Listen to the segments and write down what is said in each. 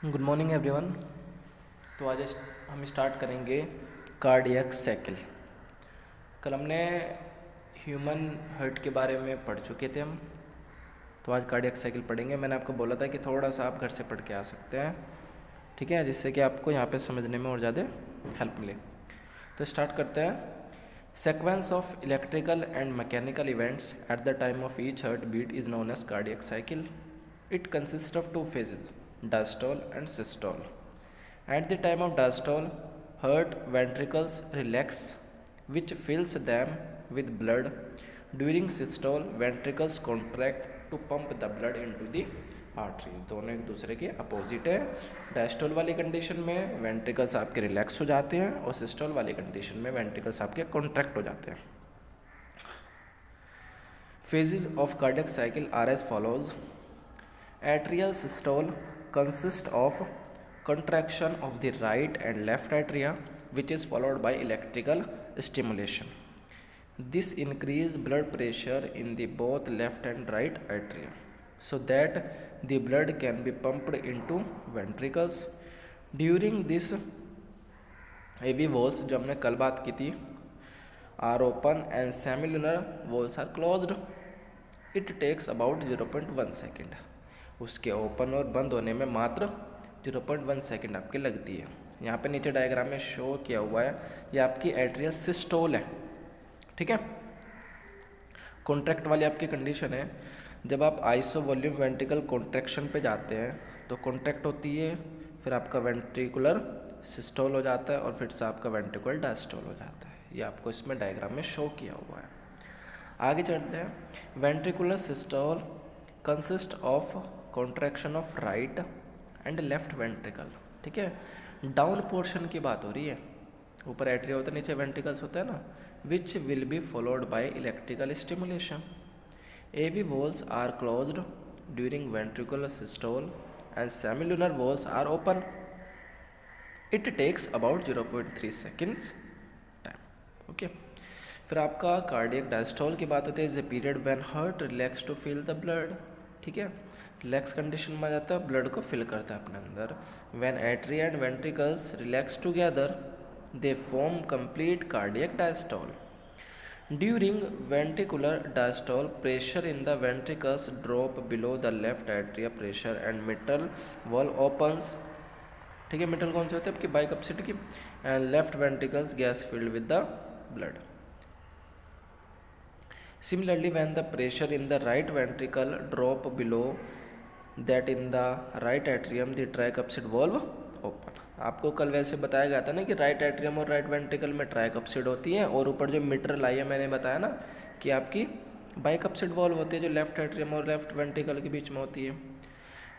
Good morning everyone. तो आज हम स्टार्ट करेंगे कार्डियक साइकिल। कल हमने ह्यूमन हार्ट के बारे में पढ़ चुके थे हम, तो आज कार्डियक साइकिल पढ़ेंगे। मैंने आपको बोला था कि थोड़ा सा आप घर से पढ़ के आ सकते हैं, ठीक है, जिससे कि आपको यहाँ पे समझने में और ज़्यादा हेल्प मिले। तो स्टार्ट करते हैं। Sequence of electrical and mechanical events at the time of each heartbeat is known as cardiac cycle. It consists of two phases, diastole and systole. At the time of diastole, heart ventricles relax, which fills them with blood. During systole, ventricles contract to pump the blood into the artery. दोनों एक दूसरे के opposite है। Diastole वाली condition में ventricles आपके relax हो जाते हैं और सिस्टोल वाली कंडीशन में वेंट्रिकल्स आपके कॉन्ट्रैक्ट हो जाते हैं। Phases of cardiac cycle are as follows. Atrial systole consist of contraction of the right and left atria, which is followed by electrical stimulation. This increase blood pressure in the both left and right atria, so that the blood can be pumped into ventricles. During this AV walls, जो हमने कल बात की थी, are open and semilunar walls are closed. It takes about 0.1 second. उसके open और बंद होने में मात्र 0.1 सेकेंड आपकी लगती है। यहाँ पे नीचे डायग्राम में शो किया हुआ है, ये आपकी एट्रियल सिस्टोल है, ठीक है। कॉन्ट्रैक्ट वाली आपकी कंडीशन है। जब आप आइसो वॉल्यूम वेंट्रिकल कॉन्ट्रैक्शन पे जाते हैं तो कॉन्ट्रैक्ट होती है, फिर आपका वेंट्रिकुलर सिस्टोल हो जाता है और फिर से आपका वेंट्रिकुलर डायस्टोल हो जाता है। ये आपको इसमें डायग्राम में शो किया हुआ है। आगे चलते हैं। Ventricular systole consist of contraction of right and left ventricle, ठीक है। डाउन पोर्शन की बात हो रही है, ऊपर एट्रिया होता है, नीचे वेंट्रिकल्स होता है ना, which will be followed by electrical stimulation. AV walls are closed during ventricular systole and semilunar walls are open. It takes about 0.3 seconds time, okay. फिर आपका कार्डियक डायस्टोल की बात होती है, is a period when heart relax to fill the blood, ठीक है। Relax condition में आ जाता है, ब्लड को फिल करता है अपने अंदर। When atria and ventricles relax together they form complete cardiac diastole. During ventricular diastole pressure in the ventricles drop below the left atria pressure and mitral valve opens, ठीक है। मिटल कौन से होते हैं आपकी बाइकप्सिड की, and left ventricles gas filled with the blood. Similarly, when the pressure in the right ventricle drop below that in the right atrium, the tricuspid valve open. आपको कल वैसे बताया गया था ना कि राइट एट्रियम और राइट वेंट्रिकल में ट्राइकप्सिड होती है, और ऊपर जो मिट्रल आई है मैंने बताया ना कि आपकी बाइकप्सिड वॉल्व होती है जो लेफ्ट एट्रियम और लेफ्ट वेंट्रिकल के बीच में होती है।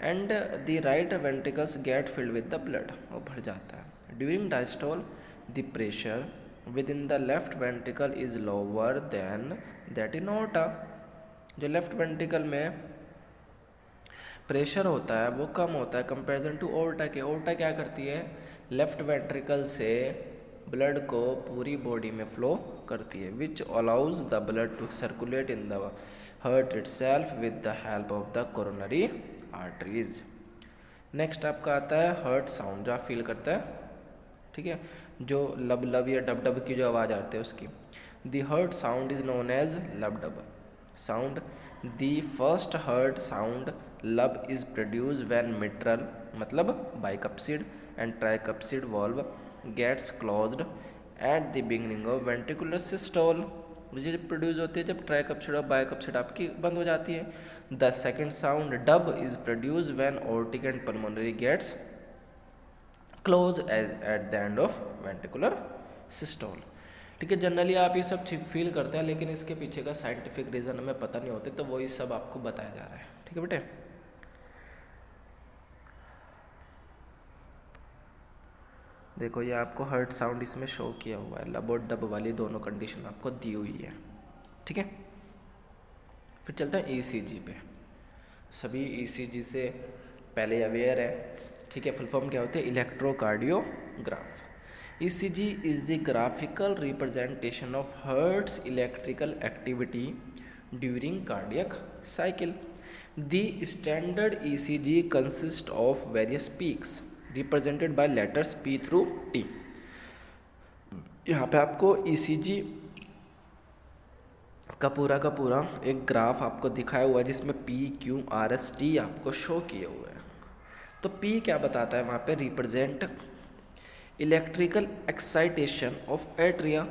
And the right ventricles get filled with the blood, वो भर जाता है। During diastole the pressure within the left ventricle is lower than that in aorta। जो लेफ्ट वेंट्रिकल में प्रेशर होता है वो कम होता है कंपेरिजन टू ओर्टा के। ओर्टा क्या करती है, लेफ्ट वेंट्रिकल से ब्लड को पूरी बॉडी में फ्लो करती है, which allows the blood to circulate in the heart itself with the help of the coronary arteries. Next आपका आता है हार्ट साउंड, जो आप फील करता है, ठीक है, जो लब लब या डब डब की जो आवाज़ आती है उसकी। The heart sound is known as lub dub sound. The first heart sound lub is produce when mitral मतलब bicuspid and tricuspid valve gets closed at the beginning of ventricular systole. ये जब produce होती है जब tricuspid और बाइकप्सिड आपकी बंद हो जाती है। The second sound dub is produce when aortic and pulmonary gates close at the end of ventricular systole, ठीक है। जनरली आप ये सब चीज फील करते हैं, लेकिन इसके पीछे का साइंटिफिक रीजन हमें पता नहीं होते, तो वही सब आपको बताया जा रहा है, ठीक है बेटे। देखो ये आपको हार्ट साउंड इसमें शो किया हुआ है, लब और डब वाली दोनों कंडीशन आपको दी हुई है, ठीक है। फिर चलते हैं ECG पे। सभी ECG से पहले अवेयर है, ठीक है। फुल फॉर्म क्या होती है, electrocardiograph. ECG is the graphical representation of heart's electrical activity during cardiac cycle. The standard ECG consists of various peaks represented by letters P through T. यहाँ पे आपको ECG का पूरा एक ग्राफ आपको दिखाया हुआ है जिसमें P, Q, R, S, T आपको शो किए हुए हैं। तो P क्या बताता है वहाँ पे? Represent electrical excitation of atria,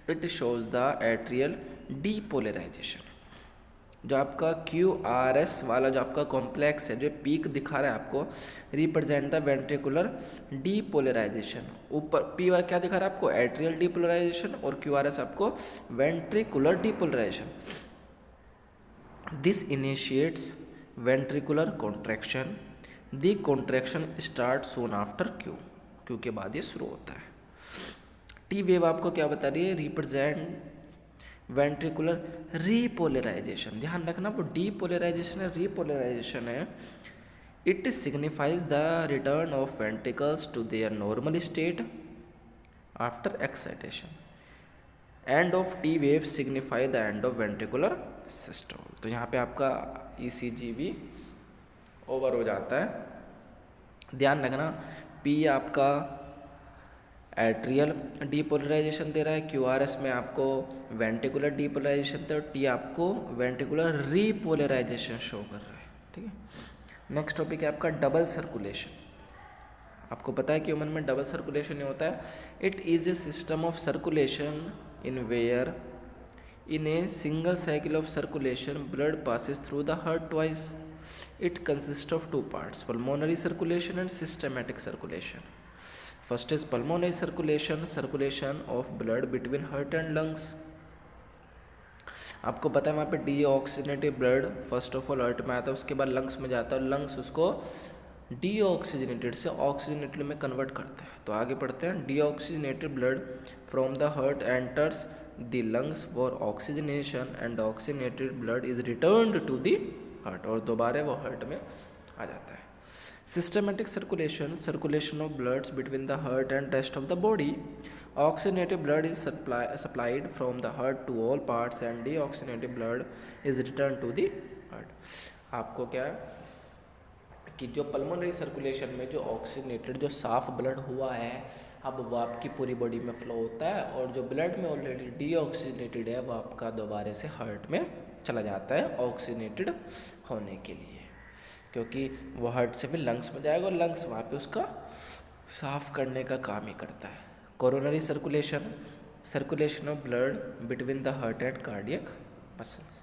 it shows the atrial depolarisation. जो आपका QRS वाला जो आपका कॉम्प्लेक्स है, जो पीक दिखा रहा है आपको, रिप्रेजेंट द वेंट्रिकुलर डीपोलराइजेशन। ऊपर P क्या दिखा रहा है आपको? एट्रियल डीपोलराइजेशन, और QRS आपको ventricular depolarization. This initiates ventricular contraction, the contraction start soon after Q के बाद ये शुरू होता है। T वेव आपको क्या बता रही है? Represent ventricular repolarization. ध्यान रखना, वो डीपोलराइजेशन है, रीपोलराइजेशन है। It signifies the return of ventricles to their normal state after excitation. End of T wave signify the end of ventricular systole. तो यहाँ पे आपका ECG भी ओवर हो जाता है। ध्यान रखना, P आपका एट्रियल डीपोलराइजेशन दे रहा है, QRS में आपको वेंट्रिकुलर डीपोलराइजेशन दे रहा है, T आपको वेंट्रिकुलर रीपोलराइजेशन शो कर रहा है। ठीक है। नेक्स्ट टॉपिक है आपका डबल सर्कुलेशन। आपको पता है कि ह्यूमन में डबल सर्कुलेशन नहीं होता है। It is a system of circulation in wherein a single cycle of circulation blood passes through the heart twice. It consist of two parts, pulmonary circulation and systematic circulation. First is pulmonary circulation, circulation of blood between heart and lungs. आपको पता है वहाँ पे deoxygenated blood first of all heart में आता है, उसके बाद लंग्स में जाता है, और लंग्स उसको डीऑक्सीजनेटेड से ऑक्सीजनेटेड में कन्वर्ट करते हैं। तो आगे पढ़ते हैं। Deoxygenated blood from the heart enters the lungs for oxygenation and oxygenated blood is returned to the heart, और दोबारा वो हार्ट में आ जाता है। Systematic circulation, circulation of bloods between the heart and rest of the body. Oxygenated blood is supplied from the heart to all parts and deoxygenated blood is returned to the heart. आपको क्या है कि जो pulmonary circulation में जो oxygenated जो साफ blood हुआ है, अब वो आपकी पूरी बॉडी में फ्लो होता है, और जो ब्लड में ऑलरेडी डीऑक्सीजनेटेड है वो आपका दोबारा से हार्ट में चला जाता है ऑक्सीजनेटेड होने के लिए, क्योंकि वो हार्ट से फिर लंग्स में जाएगा और लंग्स वहाँ पे उसका साफ करने का काम ही करता है। Coronary circulation, circulation of blood between the heart and cardiac muscles.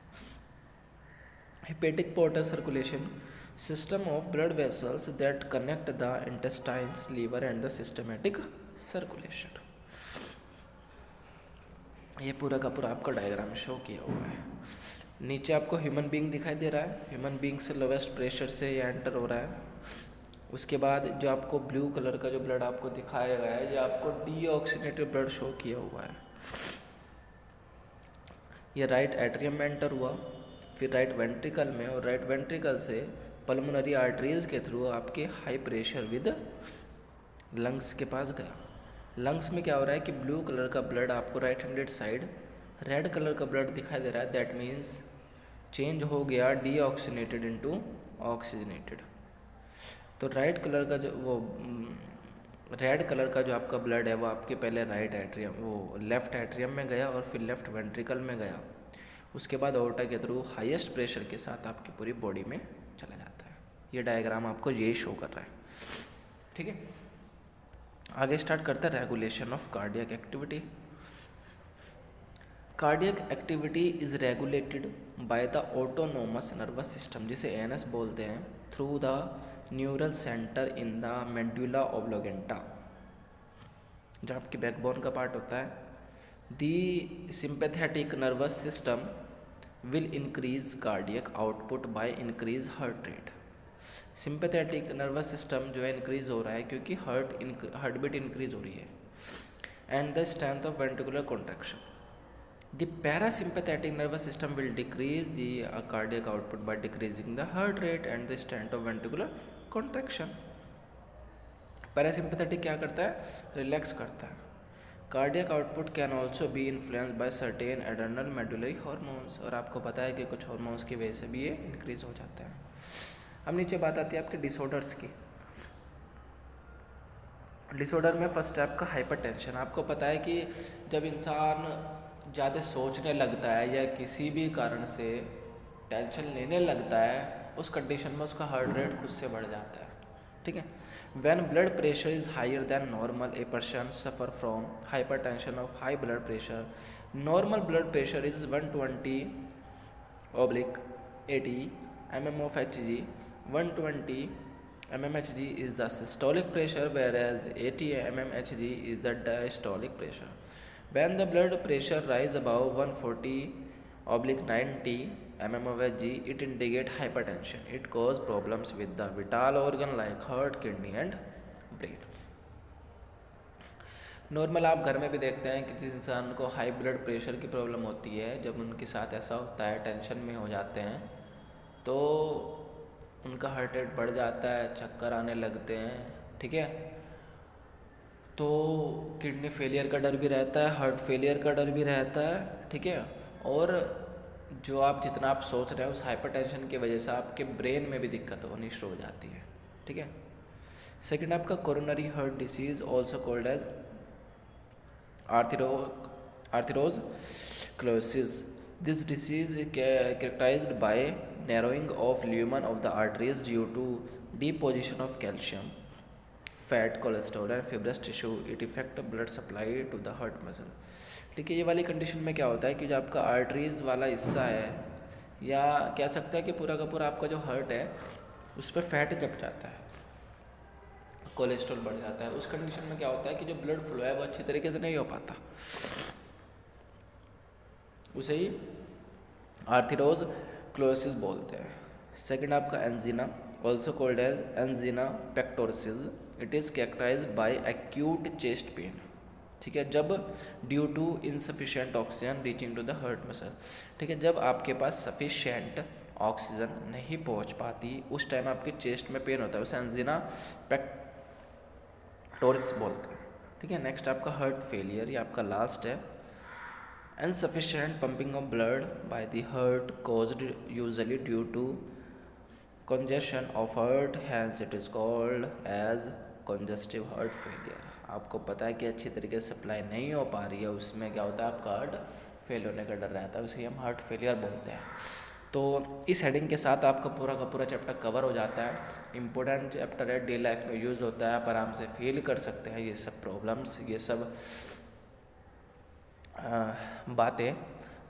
Hepatic portal circulation, system of blood vessels that connect the intestines, liver and the systematic circulation. ये पूरा का पूरा आपका डायग्राम शो किया हुआ है। नीचे आपको ह्यूमन बीइंग दिखाई दे रहा है, ह्यूमन बीइंग से लोवेस्ट प्रेशर से ये एंटर हो रहा है। उसके बाद जो आपको ब्लू कलर का जो ब्लड आपको दिखाया गया है, ये आपको डीऑक्सीजनेटेड ब्लड शो किया हुआ है। ये राइट एट्रियम में एंटर हुआ, फिर राइट वेंट्रिकल में, और राइट वेंट्रिकल से पल्मोनरी आर्टरीज के थ्रू आपके हाई प्रेशर विद लंग्स के पास गया। लंग्स में क्या हो रहा है कि ब्लू कलर का ब्लड आपको right handed side red colour का ब्लड दिखाई दे रहा है, दैट मीन्स चेंज हो गया डीऑक्सीजनेटेड इनटू ऑक्सीजनेटेड। तो राइट कलर का जो वो रेड कलर का जो आपका ब्लड है वो आपके पहले राइट एट्रियम वो लेफ्ट एट्रियम में गया और फिर लेफ्ट वेंट्रिकल में गया, उसके बाद ओर्टा के थ्रू हाईएस्ट प्रेशर के साथ आपकी पूरी बॉडी में चला जाता है। ये डायग्राम आपको ये शो कर रहा है। ठीक है, आगे स्टार्ट करते हैं regulation of cardiac activity. Cardiac activity is regulated by the autonomous nervous system, जिसे ANS बोलते हैं, through the neural centre in the medulla oblongata, जो आपकी बैकबोन का पार्ट होता है। The sympathetic nervous system will increase cardiac output by increase heart rate. Sympathetic nervous system जो है इंक्रीज हो रहा है क्योंकि हार्ट बीट इंक्रीज हो रही है, and the strength of ventricular contraction. The parasympathetic nervous system will decrease the cardiac output by decreasing the heart rate and the strength of ventricular contraction. Parasympathetic क्या करता है? रिलैक्स करता है, cardiac output can also be influence by certain adrenal medullary hormones, और आपको पता है कि कुछ हॉर्मोन्स की वजह से भी ये इंक्रीज हो जाता है। अब नीचे बात आती है आपके डिसऑर्डर्स की। डिसऑर्डर में फर्स्ट है आपका हाइपरटेंशन। आपको पता है कि जब इंसान ज़्यादा सोचने लगता है या किसी भी कारण से टेंशन लेने लगता है, उस कंडीशन में उसका हार्ट रेट खुद से बढ़ जाता है, ठीक है। When blood pressure is higher than normal, a person suffer from hypertension of high blood pressure. Normal blood pressure is 120/80 mm of Hg. 120 mmHg is the systolic pressure, whereas 80 mmHg is the diastolic pressure. When the blood pressure rise above 140/90 mm of Hg, it indicate hypertension. It cause problems with the vital organ like heart, kidney and brain. Normal आप घर में भी देखते हैं कि जिस इंसान को हाई ब्लड प्रेशर की प्रॉब्लम होती है, जब उनके साथ ऐसा होता है, टेंशन में हो जाते हैं, तो उनका हार्ट रेट बढ़ जाता है, चक्कर आने लगते हैं, ठीक है। तो किडनी फेलियर का डर भी रहता है, हार्ट फेलियर का डर भी रहता है, ठीक है। और जो आप जितना आप सोच रहे हो उस हाइपरटेंशन की वजह से आपके ब्रेन में भी दिक्कत होनी शुरू हो जाती है, ठीक है। सेकंड आपका coronary heart disease also called as atherosclerosis. This disease is characterized by narrowing of lumen of the arteries due to deposition of calcium, fat, cholesterol and fibrous tissue. It affect blood supply to the heart muscle. ठीक है, ये वाली condition में क्या होता है कि जो आपका आर्टरीज वाला हिस्सा है, या कह सकते हैं कि पूरा का पूरा आपका जो हार्ट है उस पर फैट जम जाता है, कोलेस्ट्रॉल बढ़ जाता है। उस कंडीशन में क्या होता है कि जो ब्लड फ्लो है वो अच्छी तरीके से नहीं हो पाता, उसे ही आर्थेरोस्क्लेरोसिस बोलते हैं। सेकंड आपका angina, also called as angina pectoris. It is characterised by acute chest pain, ठीक है, जब due to insufficient oxygen reaching to the heart muscle, ठीक है। जब आपके पास सफिशिएंट ऑक्सीजन नहीं पहुंच पाती, उस टाइम आपके चेस्ट में पेन होता है, उसे एंजीना पेक्टोरिस बोलते हैं, ठीक है। नेक्स्ट आपका हार्ट फेलियर, ये आपका लास्ट है। insufficient pumping of blood by the heart caused usually due to congestion of heart, hence it is called as congestive heart failure. आपको पता है कि अच्छी तरीके से सप्लाई नहीं हो पा रही है, उसमें क्या होता है आपका हार्ट फेल होने का डर रहता है, उसे हम हार्ट फेलियर बोलते हैं। तो इस हेडिंग के साथ आपका पूरा का पूरा चैप्टर कवर हो जाता है। इम्पोर्टेंट चैप्टर है, डे लाइफ में यूज़ होता है, आप आराम से फील कर सकते हैं ये सब प्रॉब्लम्स, ये सब बातें।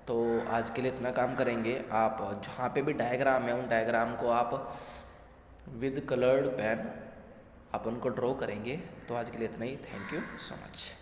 तो आज के लिए इतना काम करेंगे। आप जहाँ पे भी डायग्राम है उन डायग्राम को आप विद कलर्ड पेन आप उनको ड्रॉ करेंगे। तो आज के लिए इतना ही। Thank you so much.